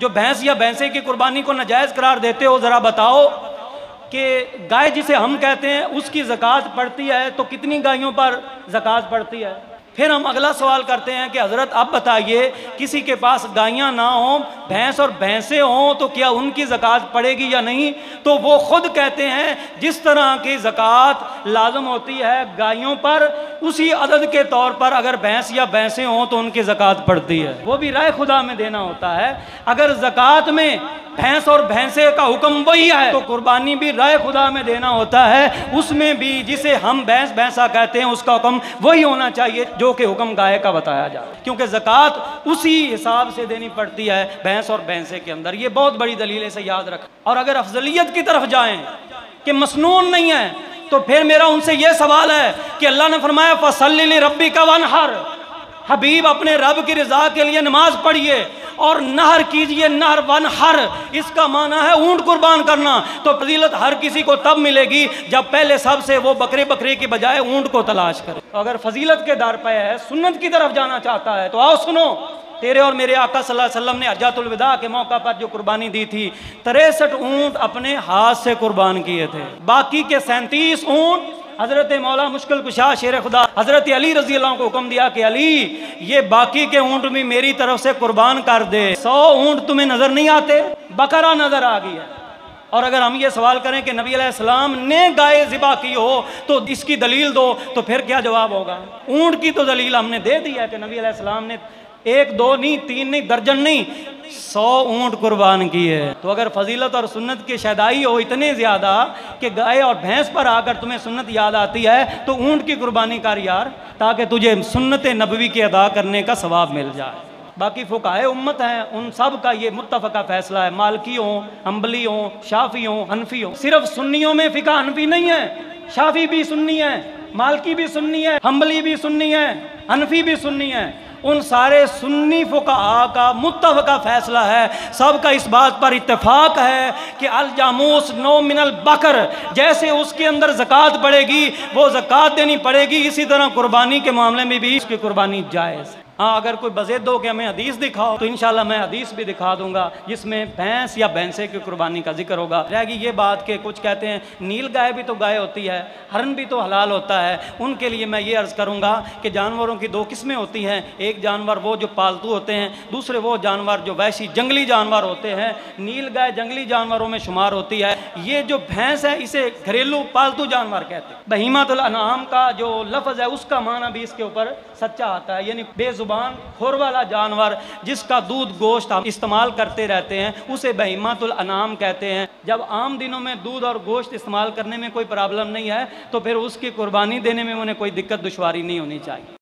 जो भैंस या भैंसे की कुर्बानी को नाजायज़ करार देते हो, ज़रा बताओ कि गाय जिसे हम कहते हैं उसकी ज़कात पड़ती है तो कितनी गायों पर ज़कात पड़ती है। फिर हम अगला सवाल करते हैं कि हज़रत अब बताइए, किसी के पास गायें ना हों, भैंस और भैंसे हों, तो क्या उनकी ज़कात पड़ेगी या नहीं? तो वो खुद कहते हैं जिस तरह की ज़कात लाजम होती है गायों पर, उसी अदद के तौर पर अगर भैंस या भैंसे हों तो उनकी ज़कात पड़ती है। वो भी राय खुदा में देना होता है। अगर ज़कात में भैंस और भैंसे का हुक्म वही है तो कुर्बानी भी राय खुदा में देना होता है। उसमें भी जिसे हम भैंस भैंसा कहते हैं उसका हुक्म वही होना चाहिए जो कि हुक्म गाय का बताया जाए, क्योंकि ज़कात उसी हिसाब से देनी पड़ती है भैंस और भैंसे के अंदर। ये बहुत बड़ी दलील है, से याद रख। और अगर अफजलियत की तरफ जाएं कि मसनून नहीं है, तो फिर मेरा उनसे यह सवाल है कि अल्लाह ने फरमाया फसल्लि लिरब्बिका वनहर, हबीब अपने रब की रजा के लिए नमाज पढ़िए और नहर कीजिए। नहर वनहर इसका माना है ऊंट कुर्बान करना। तो फजीलत हर किसी को तब मिलेगी जब पहले सबसे वो बकरे की बजाय ऊंट को तलाश करे। तो अगर फजीलत के दर पे है, सुन्नत की तरफ जाना चाहता है, तो आओ सुनो, तेरे और मेरे आका सल्लल्लाहु अलैहि वसल्लम ने हज्जतुल विदा के मौका पर जो कुर्बानी दी थी, 63 ऊंट अपने हाथ से कुर्बान किए थे। बाकी के 37 ऊंट हजरत मौला मुश्किल कुशा शेर खुदा हजरत अली रजी अल्लाह को हुक्म दिया कि अली, ये बाकी के ऊंट भी मेरी तरफ से कुर्बान कर दे। 100 ऊंट तुम्हें नजर नहीं आते, बकरा नजर आ गई है। और अगर हम ये सवाल करें कि नबी अलैहिस्सलाम ने गाय ज़िबा की हो तो इसकी दलील दो, तो फिर क्या जवाब होगा? ऊंट की तो दलील हमने दे दी है कि नबी अलैहिस्सलाम ने 1 2 नहीं 3 नहीं दर्जन नहीं 100 ऊंट कुर्बान किए। तो अगर फजीलत और सुन्नत की शैदाई हो इतने ज़्यादा कि गाय और भैंस पर आकर तुम्हें सुन्नत याद आती है, तो ऊंट की कुर्बानी कर यार, ताकि तुझे सुन्नत नबवी के अदा करने का सवाब मिल जाए। बाकी फुकाहे उम्मत हैं, उन सब का ये मुत्तफ़क़ा फ़ैसला है, मालकी हो, हम्बली हो, शाफ़ी हो, हनफी हो। सिर्फ सुन्नियों में फ़िक़्ह हनफी नहीं है, शाफ़ी भी सुन्नी है, मालकी भी सुन्नी है, हम्बली भी सुन्नी है, हनफी भी सुन्नी है। उन सारे सुन्नी फुक़हा का मुत्तफ़क़ा फ़ैसला है, सबका इस बात पर इत्तेफाक है कि अल जामूस नौ मिनल बकर, जैसे उसके अंदर ज़कात पड़ेगी वो ज़कात देनी पड़ेगी, इसी तरह कुर्बानी के मामले में भी इसकी कुर्बानी जायज़। हाँ, अगर कोई बज़ेद हो कि हमें हदीस दिखाओ, तो इंशाल्लाह मैं हदीस भी दिखा दूंगा जिसमें भैंस या भैंसे की कुर्बानी का जिक्र होगा। रहेगी ये बात कि कुछ कहते हैं नील गाय भी तो गाय होती है, हरन भी तो हलाल होता है। उनके लिए मैं ये अर्ज़ करूँगा कि जानवरों की 2 किस्में होती हैं। एक जानवर वो जो पालतू होते हैं, दूसरे वो जानवर जो वैसी जंगली जानवर होते हैं। नील गाय जंगली जानवरों में शुमार होती है। ये जो भैंस है इसे घरेलू पालतू जानवर कहते हैं। बहीमातुल अनआम का जो लफ्ज़ है उसका माना भी इसके ऊपर सच्चा आता है, यानी बेजुबान खुर वाला जानवर जिसका दूध गोश्त हम इस्तेमाल करते रहते हैं उसे बहीमातुल अनाम कहते हैं। जब आम दिनों में दूध और गोश्त इस्तेमाल करने में कोई प्रॉब्लम नहीं है तो फिर उसकी कुर्बानी देने में उन्हें कोई दिक्कत दुश्वारी नहीं होनी चाहिए।